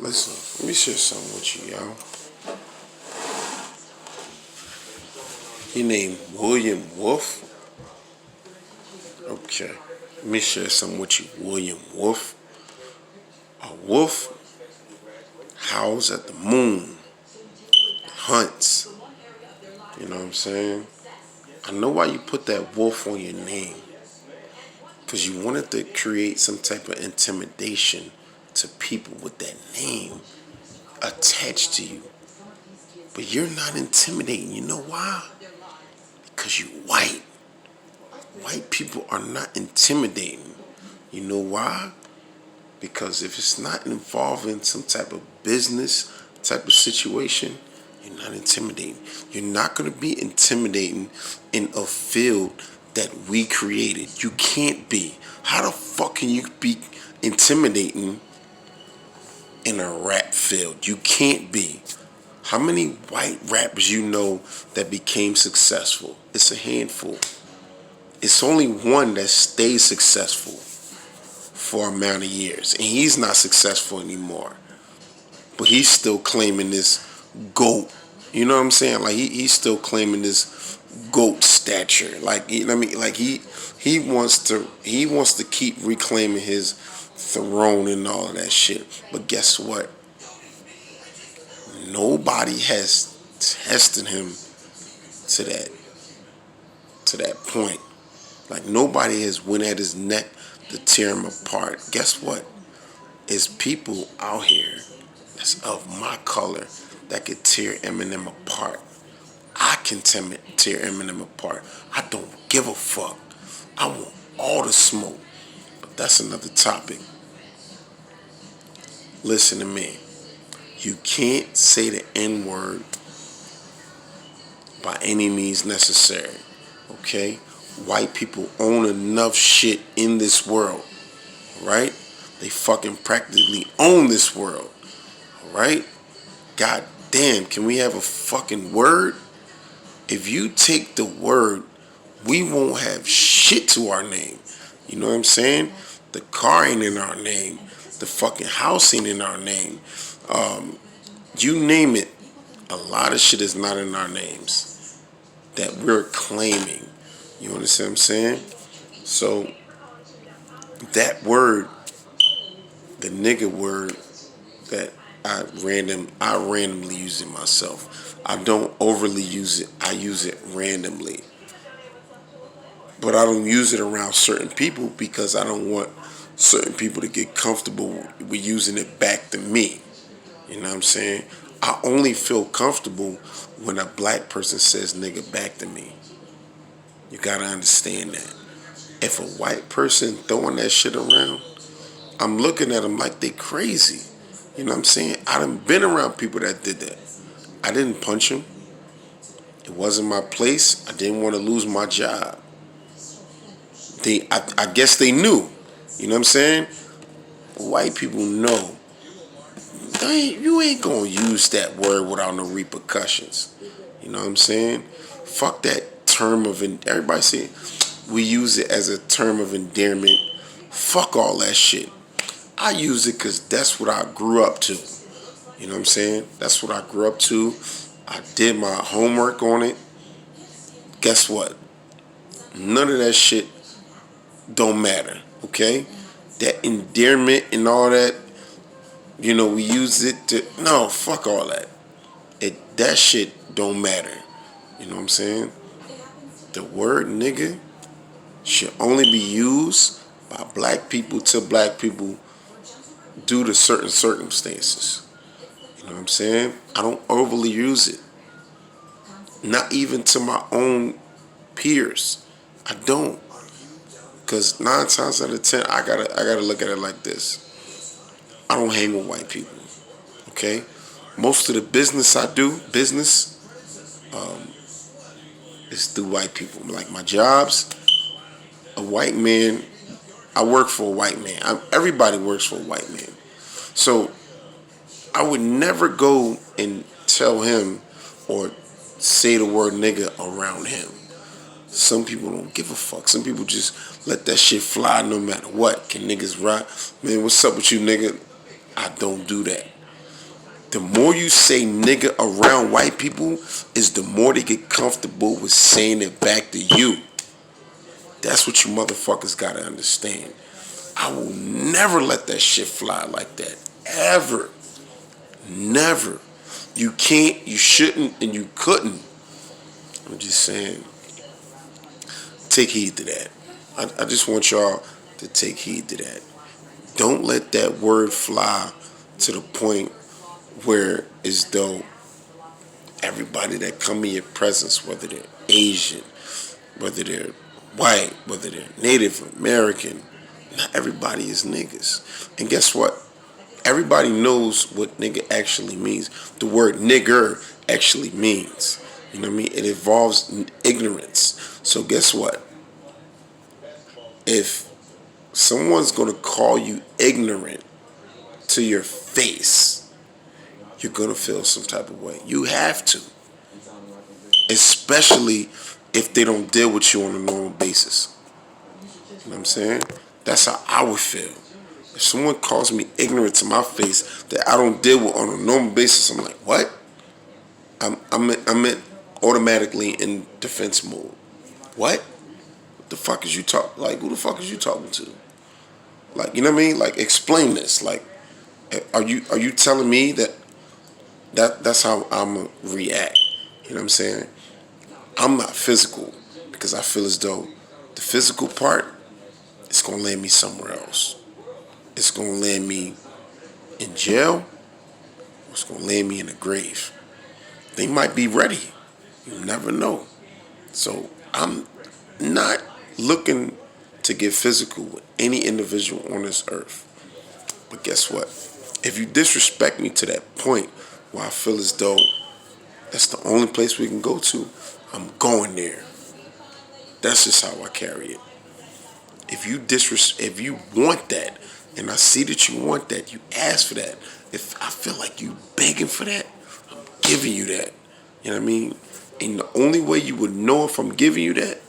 Listen, let me share something with you, y'all. He named William Wolf. Okay. Let me share something with you. William Wolf. A wolf howls at the moon. Hunts. You know what I'm saying? I know why you put that wolf on your name. Because you wanted to create some type of intimidation to people with that name attached to you. But you're not intimidating. You know why? Because you white. White people are not intimidating. You know why? Because if it's not involving some type of business type of situation, you're not intimidating. You're not going to be intimidating in a field that we created. You can't be. How the fuck can you be intimidating in a rap field? You can't be. How many white rappers you know that became successful? It's a handful. It's only one that stays successful for an amount of years, and he's not successful anymore. But he's still claiming this GOAT. You know what I'm saying? Like he's still claiming this GOAT stature. Like, you know what I mean? Like he wants to keep reclaiming his throne and all of that shit. But guess what? Nobody has tested him to that point. Like nobody has went at his neck to tear him apart. Guess what? There's people out here that's of my color that could tear Eminem apart. I can tear Eminem apart. I don't give a fuck. I want all the smoke. But that's another topic. Listen to me. You can't say the N-word by any means necessary. Okay? White people own enough shit in this world. Right? They fucking practically own this world. Right? God damn, can we have a fucking word? If you take the word, we won't have shit to our name. You know what I'm saying? The car ain't in our name. The fucking house ain't in our name. You name it. A lot of shit is not in our names that we're claiming. You understand what I'm saying? So that word, the nigga word that I randomly use it myself. I don't overly use it. I use it randomly. But I don't use it around certain people because I don't want certain people to get comfortable with using it back to me. You know what I'm saying? I only feel comfortable when a black person says nigga back to me. You gotta understand that. If a white person throwing that shit around, I'm looking at them like they crazy. You know what I'm saying? I done been around people that did that. I didn't punch them. It wasn't my place. I didn't want to lose my job. I guess they knew. You know what I'm saying? White people know. You ain't gonna use that word without no repercussions. You know what I'm saying? Fuck that term of everybody say we use it as a term of endearment. Fuck all that shit. I use it because that's what I grew up to. You know what I'm saying? That's what I grew up to. I did my homework on it. Guess what? None of that shit don't matter. Okay? That endearment and all that, you know, we use it to... No, fuck all that. That shit don't matter. You know what I'm saying? The word nigga should only be used by black people to black people due to certain circumstances. You know what I'm saying? I don't overly use it. Not even to my own peers. I don't. Because 9 times out of 10, I gotta look at it like this. I don't hang with white people. Okay? Most of the business I do, is through white people. Like my jobs, a white man, I work for a white man. Everybody works for a white man. So I would never go and tell him or say the word nigga around him. Some people don't give a fuck. Some people just let that shit fly no matter what. Can niggas rock? Man, what's up with you, nigga? I don't do that. The more you say nigga around white people is the more they get comfortable with saying it back to you. That's what you motherfuckers gotta understand. I will never let that shit fly like that. Ever. Never. You can't, you shouldn't, and you couldn't. I'm just saying. Take heed to that. I just want y'all to take heed to that. Don't let that word fly to the point where as though everybody that come in your presence, whether they're Asian, whether they're white, whether they're Native American, not everybody is niggas. And guess what? Everybody knows what nigga actually means. The word nigger actually means. You know what I mean? It involves ignorance. So guess what? If someone's gonna call you ignorant to your face, you're gonna feel some type of way. You have to. Especially if they don't deal with you on a normal basis. You know what I'm saying? That's how I would feel. If someone calls me ignorant to my face that I don't deal with on a normal basis, I'm like, what? I'm automatically in defense mode. What? What the fuck is you talking? Like, who the fuck is you talking to? Like, you know what I mean? Like, explain this. Like, are you telling me that's how I'm gonna react? You know what I'm saying? I'm not physical because I feel as though the physical part is gonna land me somewhere else. It's gonna land me in jail, or it's gonna land me in the grave. They might be ready. You never know. So I'm not looking to get physical with any individual on this earth. But guess what? If you disrespect me to that point where I feel as though that's the only place we can go to, I'm going there. That's just how I carry it. If you want that, and I see that you want that, you ask for that. If I feel like you begging for that, I'm giving you that. You know what I mean? And the only way you would know if I'm giving you that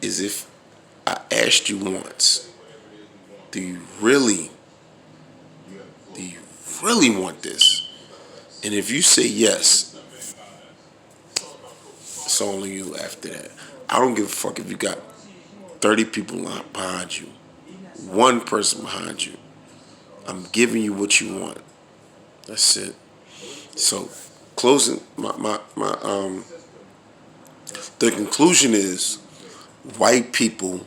is if I asked you once, do you really want this? And if you say yes, it's only you after that. I don't give a fuck if you got 30 people behind you, one person behind you. I'm giving you what you want. That's it. So, closing the conclusion is white people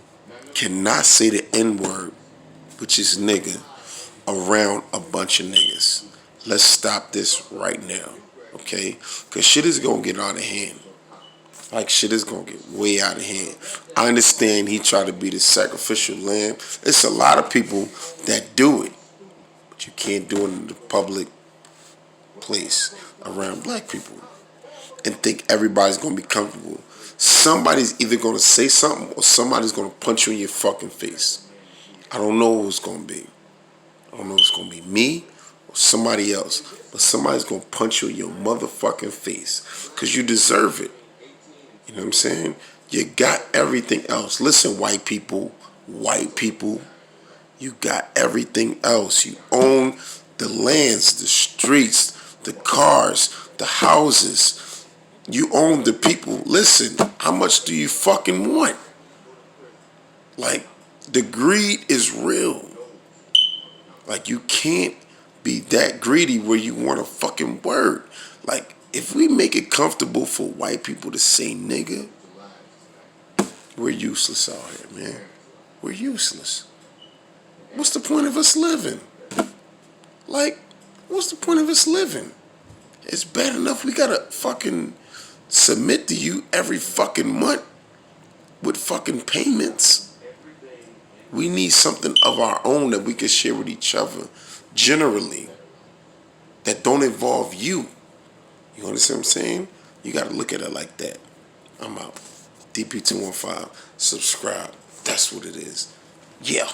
cannot say the N-word, which is nigga, around a bunch of niggas. Let's stop this right now, okay? Because shit is going to get out of hand. Like, shit is going to get way out of hand. I understand he tried to be the sacrificial lamb. It's a lot of people that do it. But you can't do it in the public place around black people and think everybody's going to be comfortable. Somebody's either going to say something or somebody's going to punch you in your fucking face. I don't know who it's going to be. I don't know if it's going to be me or somebody else. But somebody's going to punch you in your motherfucking face because you deserve it. You know what I'm saying? You got everything else. Listen, white people, you got everything else. You own the lands, the streets, the cars, the houses. You own the people. Listen, how much do you fucking want? Like, the greed is real. Like, you can't be that greedy where you want a fucking word. Like, if we make it comfortable for white people to say nigga, we're useless out here, man. We're useless. What's the point of us living? Like, what's the point of us living? It's bad enough we gotta fucking submit to you every fucking month with fucking payments. We need something of our own that we can share with each other, generally, that don't involve you. You understand what I'm saying? You gotta look at it like that. I'm out. DP215. Subscribe. That's what it is. Yeah.